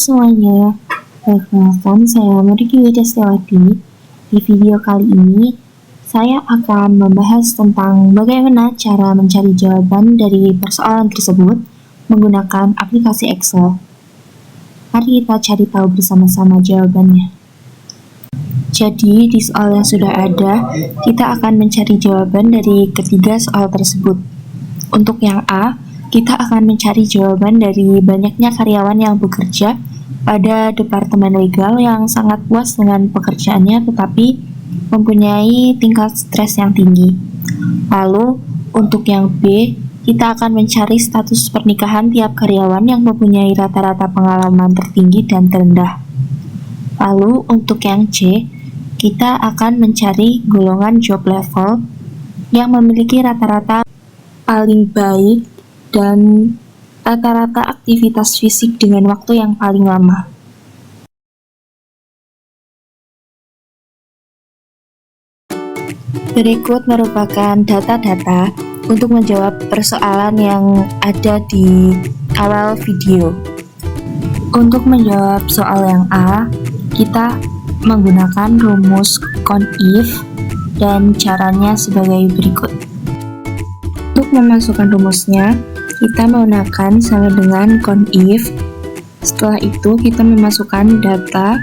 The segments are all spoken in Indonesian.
semuanya, perkenalkan saya Muriki Widyastawati. Di video kali ini, saya akan membahas tentang bagaimana cara mencari jawaban dari persoalan tersebut menggunakan aplikasi Excel. Mari kita cari tahu bersama-sama jawabannya. Jadi, di soal yang sudah ada, kita akan mencari jawaban dari ketiga soal tersebut. Untuk yang A, kita akan mencari jawaban dari banyaknya karyawan yang bekerja pada Departemen Legal yang sangat puas dengan pekerjaannya tetapi mempunyai tingkat stres yang tinggi. Lalu, untuk yang B, kita akan mencari status pernikahan tiap karyawan yang mempunyai rata-rata pengalaman tertinggi dan terendah. Lalu, untuk yang C, kita akan mencari golongan job level yang memiliki rata-rata paling baik dan rata-rata aktivitas fisik dengan waktu yang paling lama. Berikut merupakan data-data untuk menjawab persoalan yang ada di awal video. Untuk menjawab soal yang A, kita menggunakan rumus CONIF dan caranya sebagai berikut. Untuk memasukkan rumusnya, kita menggunakan sama dengan CONIF. Setelah itu kita memasukkan data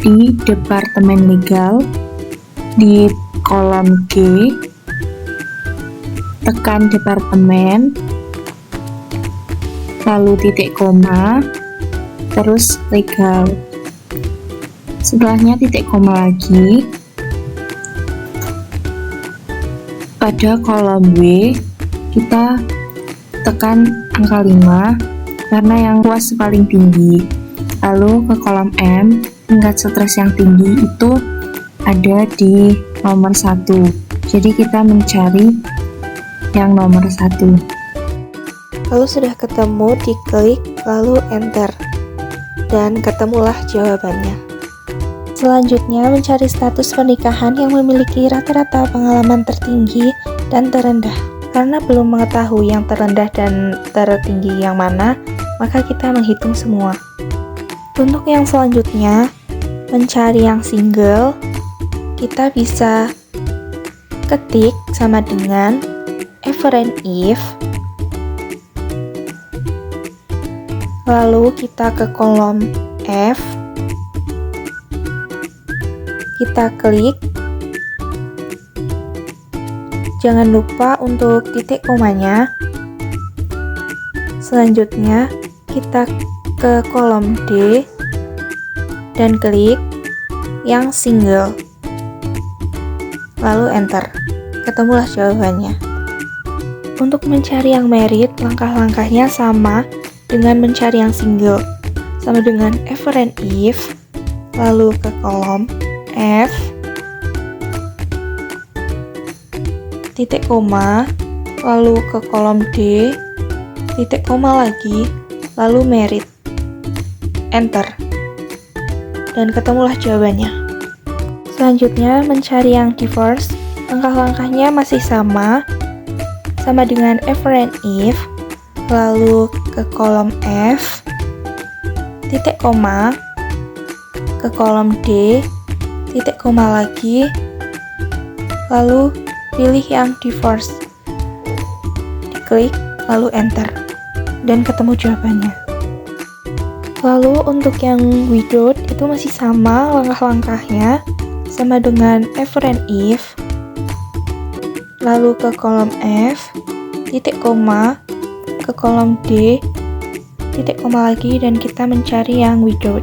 di Departemen Legal di kolom G, tekan Departemen, lalu titik koma, terus Legal. Setelahnya titik koma lagi. Pada kolom W, kita tekan angka 5 karena yang puas paling tinggi. Lalu ke kolom M, tingkat stres yang tinggi itu ada di nomor 1. Jadi kita mencari yang nomor 1. Lalu sudah ketemu, diklik lalu enter dan ketemulah jawabannya. Selanjutnya mencari status pernikahan yang memiliki rata-rata pengalaman tertinggi dan terendah. Karena belum mengetahui yang terendah dan tertinggi yang mana, maka kita menghitung semua. Untuk yang selanjutnya, mencari yang single, kita bisa ketik sama dengan if, lalu kita ke kolom F, kita klik. Jangan lupa untuk titik komanya. Selanjutnya, kita ke kolom D dan klik yang single. Lalu enter. Ketemulah jawabannya. Untuk mencari yang married, langkah-langkahnya sama dengan mencari yang single. Sama dengan if, lalu ke kolom F, titik koma, lalu ke kolom D, titik koma lagi, lalu married, enter, dan ketemulah jawabannya. Selanjutnya mencari yang divorce, langkah-langkahnya masih sama dengan if, lalu ke kolom F, titik koma, ke kolom D, titik koma lagi, lalu pilih yang divorce, diklik, lalu enter, dan ketemu jawabannya. Lalu untuk yang widowed itu masih sama langkah-langkahnya, sama dengan if, lalu ke kolom F, titik koma, ke kolom D, titik koma lagi, dan kita mencari yang widowed,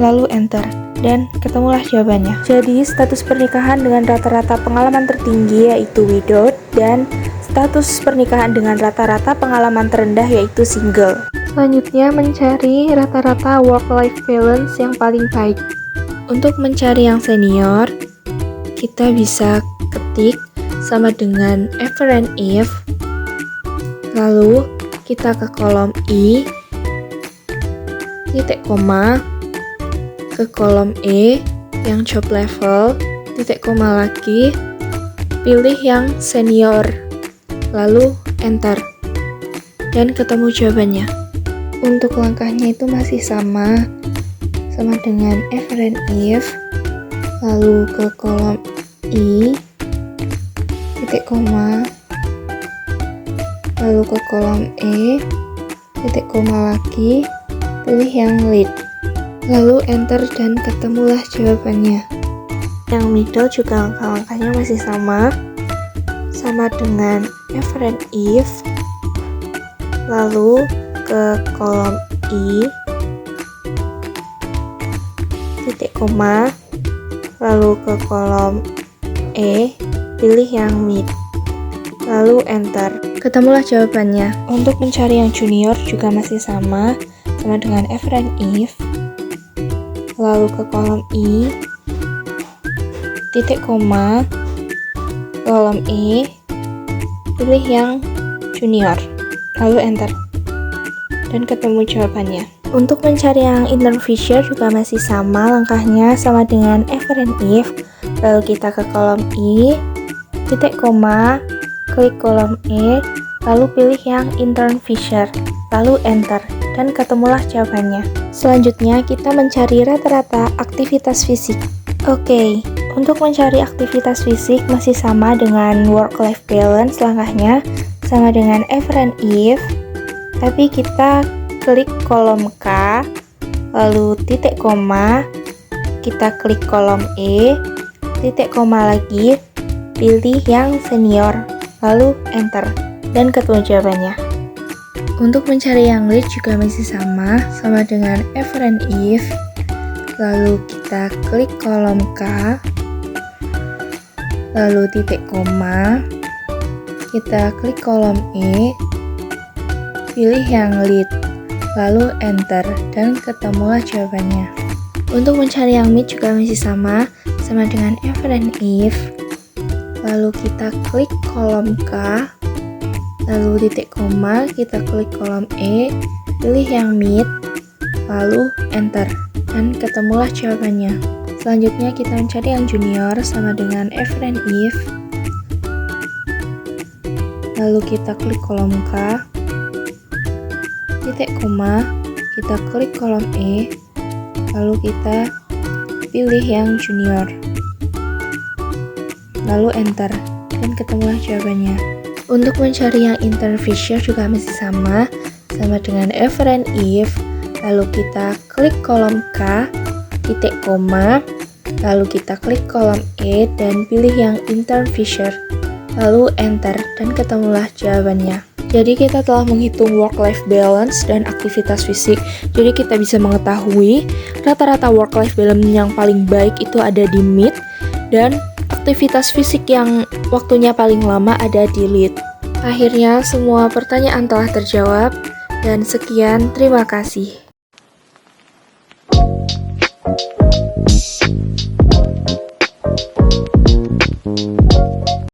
lalu enter, dan ketemulah jawabannya. Jadi status pernikahan dengan rata-rata pengalaman tertinggi yaitu widowed, dan status pernikahan dengan rata-rata pengalaman terendah yaitu single. Selanjutnya mencari rata-rata work-life balance yang paling baik. Untuk mencari yang senior, kita bisa ketik sama dengan if, lalu kita ke kolom I, titik koma, ke kolom E yang job level, titik koma lagi, pilih yang senior, lalu enter, dan ketemu jawabannya. Untuk langkahnya itu masih sama dengan if and if, lalu ke kolom I, titik koma, lalu ke kolom E, titik koma lagi, pilih yang lead, lalu enter dan ketemulah jawabannya. Yang middle juga langkah-langkahnya masih sama dengan if and if, lalu ke kolom I, titik koma, lalu ke kolom E, pilih yang mid, lalu enter. Ketemulah jawabannya. Untuk mencari yang junior juga masih sama dengan if and if, lalu ke kolom I, titik koma, kolom E, pilih yang junior, lalu enter, dan ketemu jawabannya. Untuk mencari yang interfisher juga masih sama langkahnya dengan if and if, lalu kita ke kolom I, titik koma, klik kolom E, lalu pilih yang interfisher, lalu enter, dan ketemulah jawabannya. Selanjutnya kita mencari rata-rata aktivitas fisik. Oke, untuk mencari aktivitas fisik masih sama dengan work-life balance, langkahnya sama dengan if and if, tapi kita klik kolom K, lalu titik koma, kita klik kolom E, titik koma lagi, pilih yang senior, lalu enter, dan ketemu jawabannya. Untuk mencari yang lead juga masih sama dengan if and if, lalu kita klik kolom K, lalu titik koma, kita klik kolom E, pilih yang lead, lalu enter, dan ketemulah jawabannya. Untuk mencari yang mid juga masih sama dengan if and if, lalu kita klik kolom K, lalu titik koma, kita klik kolom E, pilih yang mid, lalu enter, dan ketemulah jawabannya. Selanjutnya kita mencari yang junior sama dengan if and if, lalu kita klik kolom K, titik koma, kita klik kolom E, lalu kita pilih yang junior, lalu enter, dan ketemulah jawabannya. Untuk mencari yang interfisher juga masih sama dengan if and if, lalu kita klik kolom K, titik koma, lalu kita klik kolom E dan pilih yang interfisher, lalu enter, dan ketemulah jawabannya. Jadi kita telah menghitung work-life balance dan aktivitas fisik. Jadi kita bisa mengetahui rata-rata work-life balance yang paling baik itu ada di mid, dan aktivitas fisik yang waktunya paling lama ada di lead. Akhirnya semua pertanyaan telah terjawab, dan sekian, terima kasih.